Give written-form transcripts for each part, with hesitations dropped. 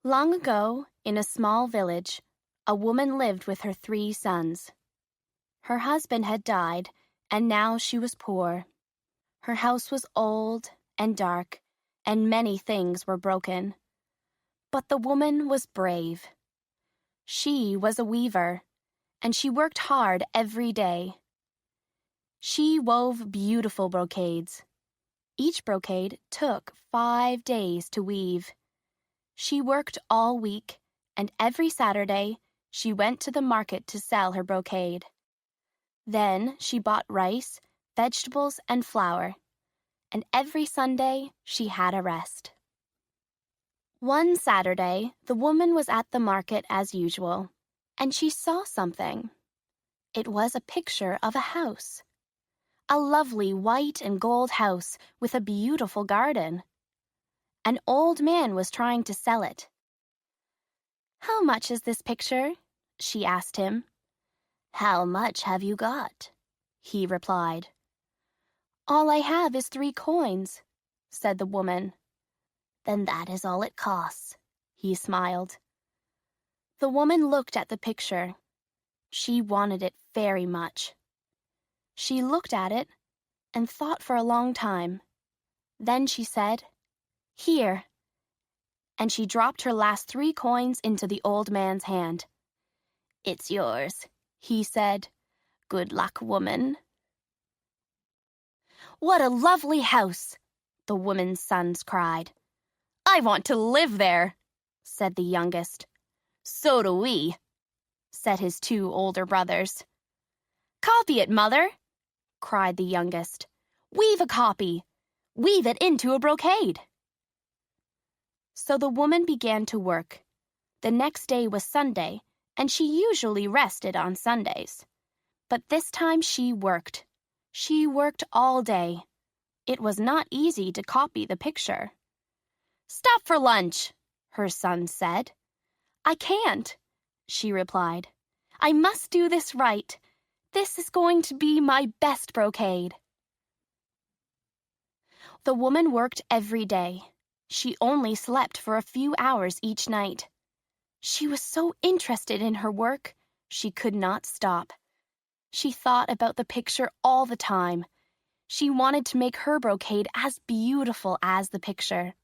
Long ago, in a small village, a woman lived with her 3 sons. Her husband had died, and now she was poor. Her house was old and dark, and many things were broken. But the woman was brave. She was a weaver, and she worked hard every day. She wove beautiful brocades. Each brocade took 5 days to weave. She worked all week, and every Saturday she went to the market to sell her brocade. Then she bought rice, vegetables, and flour, and every Sunday she had a rest. One Saturday, the woman was at the market as usual, and she saw something. It was a picture of a house. A lovely white and gold house with a beautiful garden. An old man was trying to sell it. "How much is this picture?" she asked him. "How much have you got?" he replied. "All I have is 3 coins," said the woman. "Then that is all it costs," he smiled. The woman looked at the picture. She wanted it very much. She looked at it and thought for a long time. Then she said, "Here," and she dropped her last 3 coins into the old man's hand. "It's yours," he said. "Good luck, woman." "What a lovely house!" the woman's sons cried. "I want to live there," said the youngest. "So do we," said his 2 older brothers. "Copy it, mother," cried the youngest. "Weave a copy. Weave it into a brocade." So the woman began to work. The next day was Sunday, and she usually rested on Sundays. But this time she worked. She worked all day. It was not easy to copy the picture. "Stop for lunch," her son said. "I can't," she replied. "I must do this right. This is going to be my best brocade." The woman worked every day. She only slept for a few hours each night. She was so interested in her work, she could not stop. She thought about the picture all the time. She wanted to make her brocade as beautiful as the picture.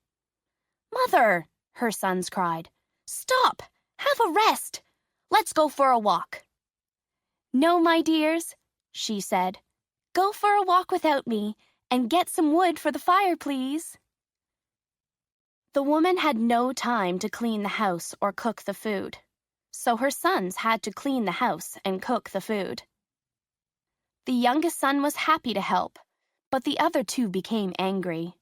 "Mother," her sons cried, "stop! Have a rest! Let's go for a walk." "No, my dears," she said. "Go for a walk without me, and get some wood for the fire, please." The woman had no time to clean the house or cook the food, so her sons had to clean the house and cook the food. The youngest son was happy to help, but the other 2 became angry.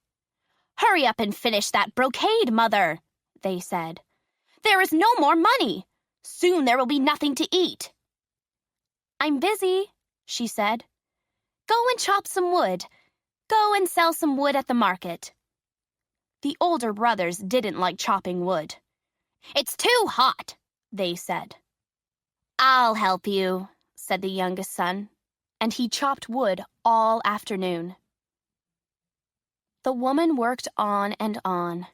"Hurry up and finish that brocade, mother," they said. "There is no more money. Soon there will be nothing to eat." "I'm busy," she said. "Go and chop some wood. Go and sell some wood at the market." The older brothers didn't like chopping wood. "It's too hot," they said. "I'll help you," said the youngest son, and he chopped wood all afternoon. The woman worked on and on,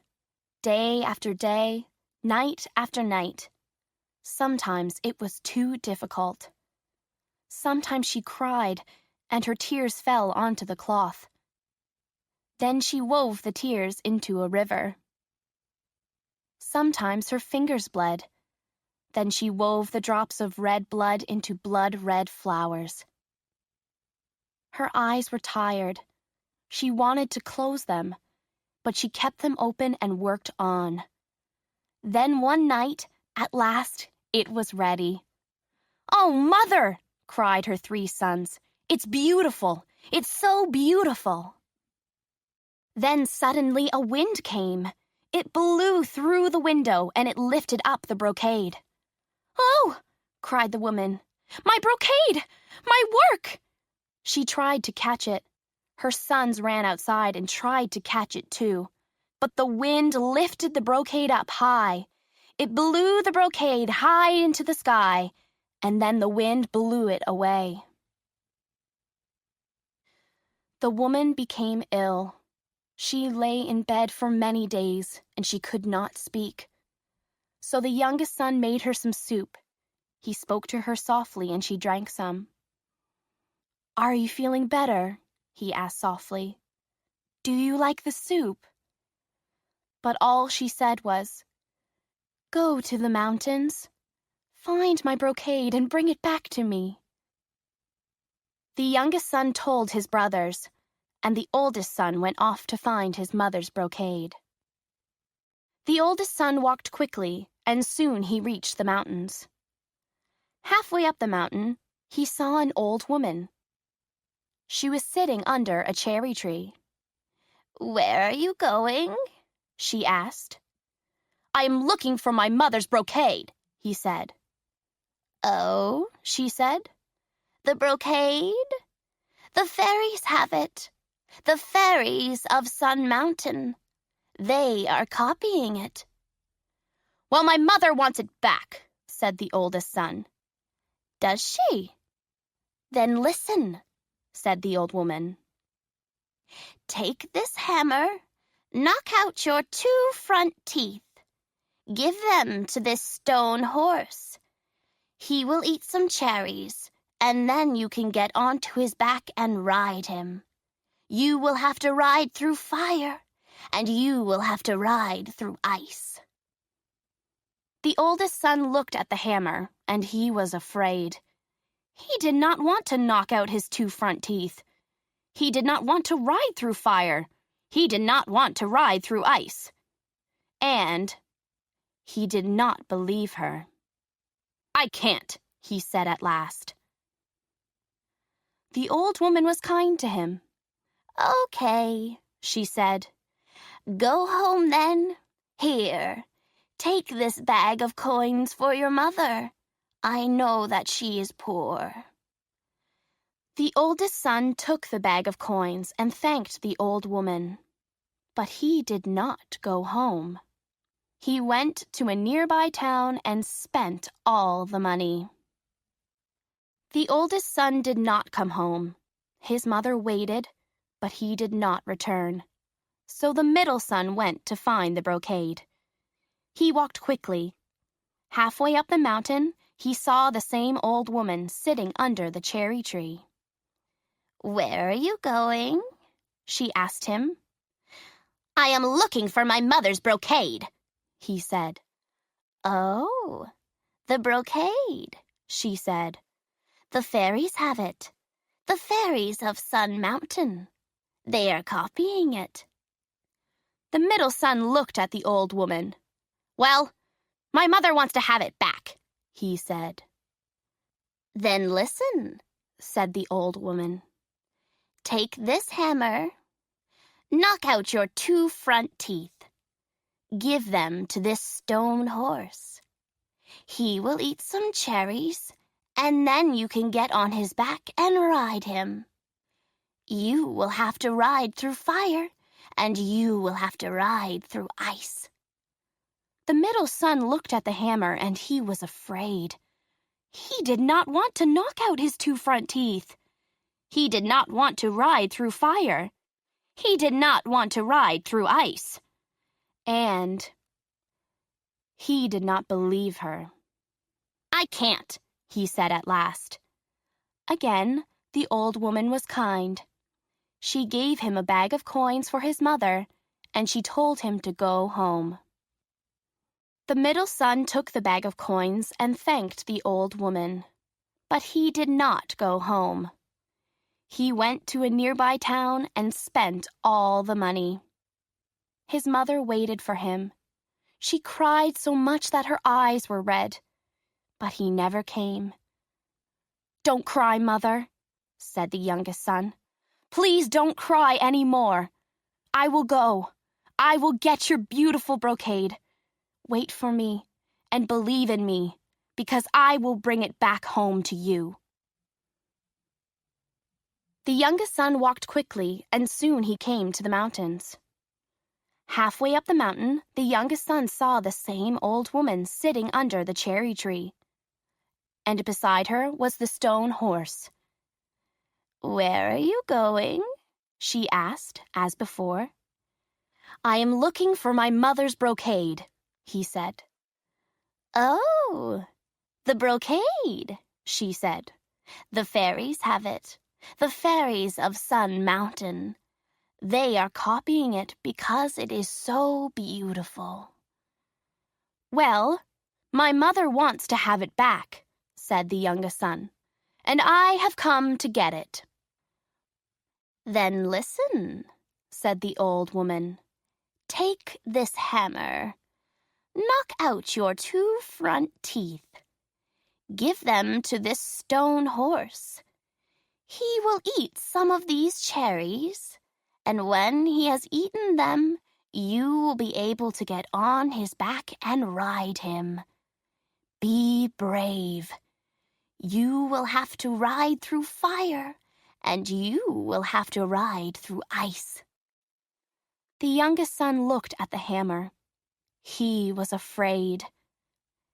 day after day, night after night. Sometimes it was too difficult. Sometimes she cried, and her tears fell onto the cloth. Then she wove the tears into a river. Sometimes her fingers bled. Then she wove the drops of red blood into blood-red flowers. Her eyes were tired. She wanted to close them, but she kept them open and worked on. Then one night, at last, it was ready. "Oh, Mother!" cried her 3 sons. "It's beautiful! It's so beautiful!" Then suddenly a wind came. It blew through the window and it lifted up the brocade. "Oh!" cried the woman. "My brocade! My work!" She tried to catch it. Her sons ran outside and tried to catch it too. But the wind lifted the brocade up high. It blew the brocade high into the sky, and then the wind blew it away. The woman became ill. She lay in bed for many days, and she could not speak. So the youngest son made her some soup. He spoke to her softly, and she drank some. "Are you feeling better?" he asked softly. "Do you like the soup?" But all she said was, "Go to the mountains. Find my brocade and bring it back to me." The youngest son told his brothers, and the oldest son went off to find his mother's brocade. The oldest son walked quickly, and soon he reached the mountains. Halfway up the mountain, he saw an old woman. She was sitting under a cherry tree. "Where are you going?" she asked. "I am looking for my mother's brocade," he said. "Oh," she said, "the brocade? The fairies have it. The fairies of Sun Mountain. They are copying it." "Well, my mother wants it back," said the oldest son. "Does she? Then listen," said the old woman. "Take this hammer, knock out your 2 front teeth. Give them to this stone horse. He will eat some cherries, and then you can get onto his back and ride him. You will have to ride through fire, and you will have to ride through ice." The oldest son looked at the hammer, and he was afraid. He did not want to knock out his 2 front teeth. He did not want to ride through fire. He did not want to ride through ice. And he did not believe her. "I can't," he said at last. The old woman was kind to him. "Okay," she said. "Go home then. Here, take this bag of coins for your mother. I know that she is poor." The oldest son took the bag of coins and thanked the old woman. But he did not go home. He went to a nearby town and spent all the money. The oldest son did not come home. His mother waited, but he did not return. So the middle son went to find the brocade. He walked quickly. Halfway up the mountain, he saw the same old woman sitting under the cherry tree. "Where are you going?" she asked him. "I am looking for my mother's brocade," he said. "Oh, the brocade," she said. "The fairies have it. The fairies of Sun Mountain. They are copying it." The middle son looked at the old woman. "Well, my mother wants to have it back," he said. "Then listen," said the old woman. "Take this hammer. Knock out your 2 front teeth. Give them to this stone horse. He will eat some cherries, and then you can get on his back and ride him. You will have to ride through fire, and you will have to ride through ice." The middle son looked at the hammer, and he was afraid. He did not want to knock out his 2 front teeth. He did not want to ride through fire. He did not want to ride through ice. And he did not believe her. "I can't," he said at last. Again, the old woman was kind. She gave him a bag of coins for his mother, and she told him to go home. The middle son took the bag of coins and thanked the old woman. But he did not go home. He went to a nearby town and spent all the money. His mother waited for him. She cried so much that her eyes were red. But he never came. "Don't cry, Mother," said the youngest son. "Please don't cry any more. I will go. I will get your beautiful brocade. Wait for me and believe in me, because I will bring it back home to you." The youngest son walked quickly, and soon he came to the mountains. Halfway up the mountain, the youngest son saw the same old woman sitting under the cherry tree. And beside her was the stone horse. "Where are you going?" she asked, as before. "I am looking for my mother's brocade," he said. "Oh, the brocade," she said. "The fairies have it. The fairies of Sun Mountain. They are copying it because it is so beautiful." "Well, my mother wants to have it back," said the youngest son, "and I have come to get it." "Then listen," said the old woman. "Take this hammer. Knock out your 2 front teeth. Give them to this stone horse. He will eat some of these cherries, and when he has eaten them, you will be able to get on his back and ride him. Be brave. You will have to ride through fire, and you will have to ride through ice." The youngest son looked at the hammer. He was afraid.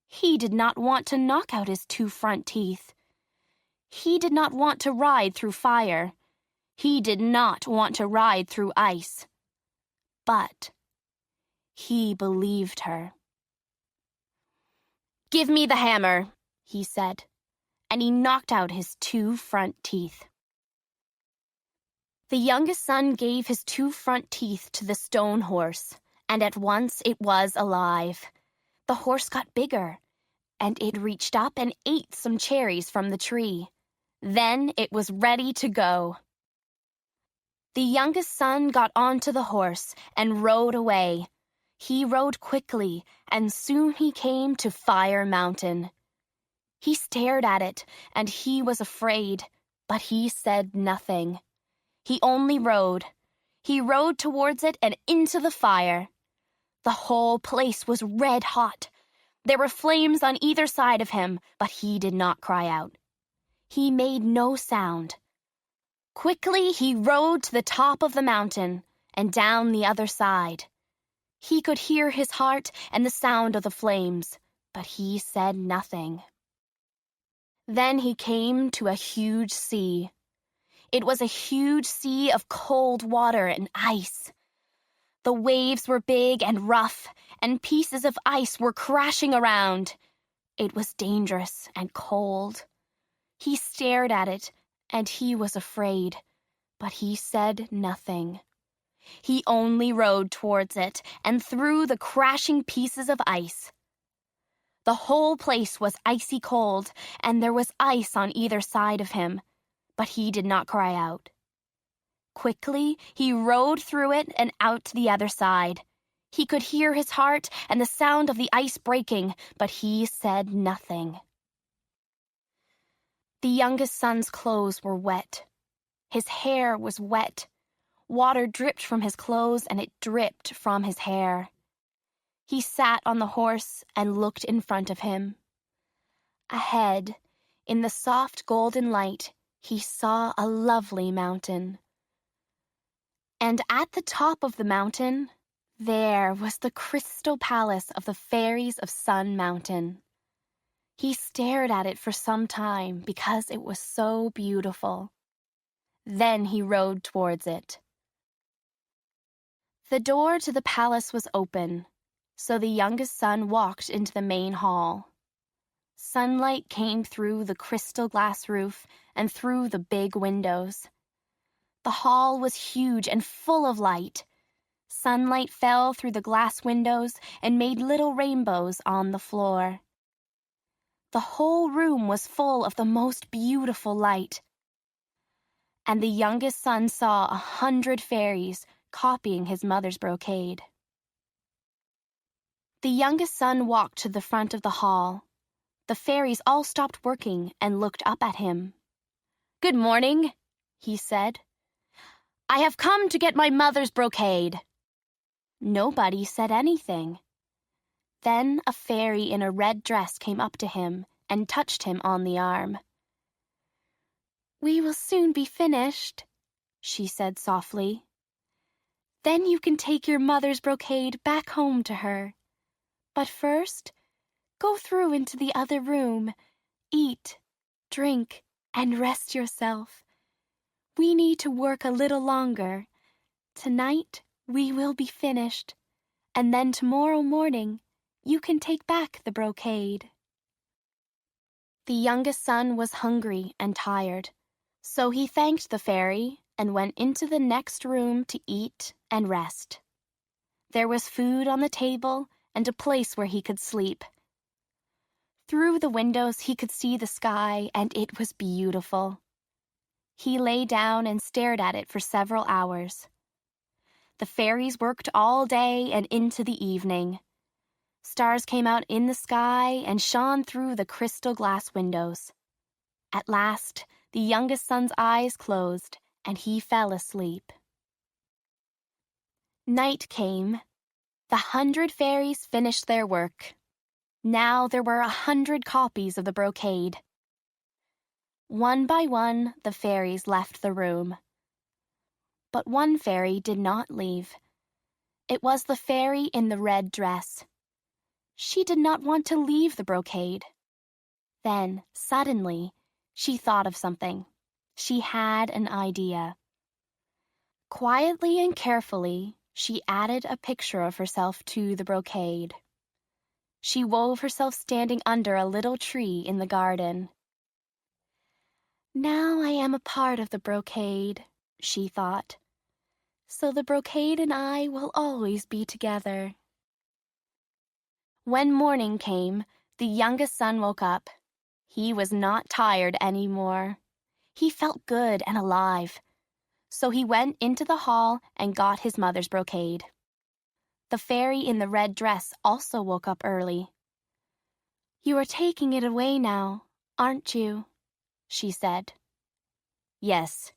He did not want to knock out his 2 front teeth. He did not want to ride through fire. He did not want to ride through ice. But he believed her. "Give me the hammer," he said, and he knocked out his 2 front teeth. The youngest son gave his 2 front teeth to the stone horse, and at once it was alive. The horse got bigger, and it reached up and ate some cherries from the tree. Then it was ready to go. The youngest son got onto the horse and rode away. He rode quickly, and soon he came to Fire Mountain. He stared at it, and he was afraid, but he said nothing. He only rode. He rode towards it and into the fire. The whole place was red hot. There were flames on either side of him, but he did not cry out. He made no sound. Quickly he rode to the top of the mountain and down the other side. He could hear his heart and the sound of the flames, but he said nothing. Then he came to a huge sea. It was a huge sea of cold water and ice. The waves were big and rough, and pieces of ice were crashing around. It was dangerous and cold. He stared at it, and he was afraid, but he said nothing. He only rode towards it and through the crashing pieces of ice. The whole place was icy cold, and there was ice on either side of him, but he did not cry out. Quickly, he rode through it and out to the other side. He could hear his heart and the sound of the ice breaking, but he said nothing. The youngest son's clothes were wet. His hair was wet. Water dripped from his clothes and it dripped from his hair. He sat on the horse and looked in front of him. Ahead, in the soft golden light, he saw a lovely mountain. And at the top of the mountain, there was the crystal palace of the fairies of Sun Mountain. He stared at it for some time because it was so beautiful. Then he rode towards it. The door to the palace was open, so the youngest son walked into the main hall. Sunlight came through the crystal glass roof and through the big windows. The hall was huge and full of light. Sunlight fell through the glass windows and made little rainbows on the floor. The whole room was full of the most beautiful light. And the youngest son saw 100 fairies copying his mother's brocade. The youngest son walked to the front of the hall. The fairies all stopped working and looked up at him. "Good morning," he said. "I have come to get my mother's brocade." Nobody said anything. Then a fairy in a red dress came up to him and touched him on the arm. "We will soon be finished," she said softly. "Then you can take your mother's brocade back home to her. But first, go through into the other room, eat, drink, and rest yourself. We need to work a little longer. Tonight, we will be finished, and then tomorrow morning, You can take back the brocade." The youngest son was hungry and tired, so he thanked the fairy and went into the next room to eat and rest. There was food on the table and a place where he could sleep. Through the windows he could see the sky, and it was beautiful. He lay down and stared at it for several hours. The fairies worked all day and into the evening. Stars came out in the sky and shone through the crystal glass windows. At last, the youngest son's eyes closed, and he fell asleep. Night came. The 100 fairies finished their work. Now there were 100 copies of the brocade. One by one, the fairies left the room. But one fairy did not leave. It was the fairy in the red dress. She did not want to leave the brocade. Then, suddenly, she thought of something. She had an idea. Quietly and carefully, she added a picture of herself to the brocade. She wove herself standing under a little tree in the garden. "Now I am a part of the brocade," she thought. "So the brocade and I will always be together." When morning came, the youngest son woke up. He was not tired anymore. He felt good and alive. So he went into the hall and got his mother's brocade. The fairy in the red dress also woke up early. "You are taking it away now, aren't you?" she said. "Yes,"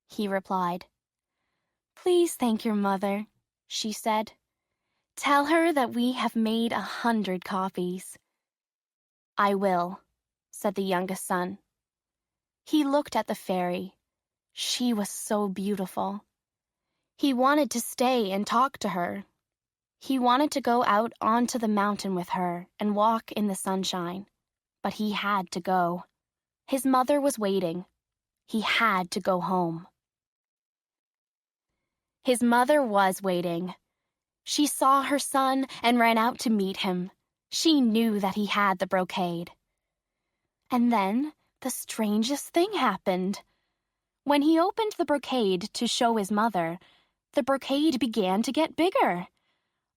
he replied. "Please thank your mother," she said. "Tell her that we have made 100 copies." "I will," said the youngest son. He looked at the fairy. She was so beautiful. He wanted to stay and talk to her. He wanted to go out onto the mountain with her and walk in the sunshine. But he had to go. His mother was waiting. He had to go home. His mother was waiting. She saw her son and ran out to meet him. She knew that he had the brocade. And then the strangest thing happened. When he opened the brocade to show his mother, the brocade began to get bigger.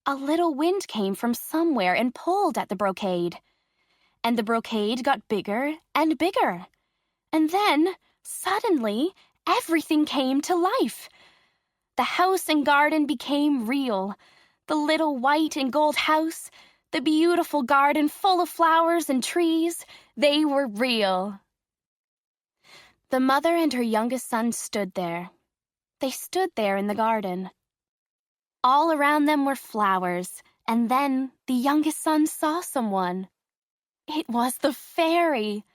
A little wind came from somewhere and pulled at the brocade. And the brocade got bigger and bigger. And then, suddenly, everything came to life. The house and garden became real. The little white and gold house, the beautiful garden full of flowers and trees, they were real. The mother and her youngest son stood there. They stood there in the garden. All around them were flowers, and then the youngest son saw someone. It was the fairy,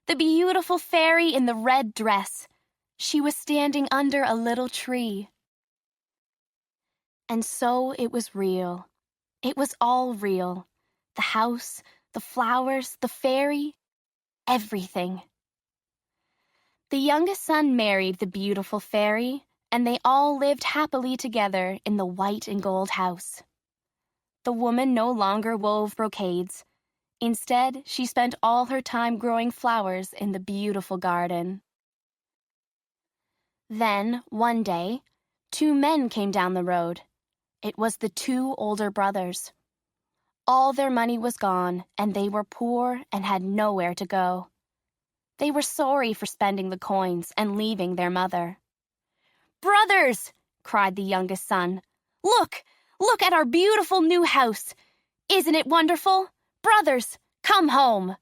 the beautiful fairy in the red dress. She was standing under a little tree. And so it was real. It was all real. The house, the flowers, the fairy, everything. The youngest son married the beautiful fairy, and they all lived happily together in the white and gold house. The woman no longer wove brocades. Instead, she spent all her time growing flowers in the beautiful garden. Then, one day, 2 men came down the road. It was the 2 older brothers. All their money was gone, and they were poor and had nowhere to go. They were sorry for spending the coins and leaving their mother. "Brothers!" cried the youngest son. Look at our beautiful new house. Isn't it wonderful? Brothers, come home."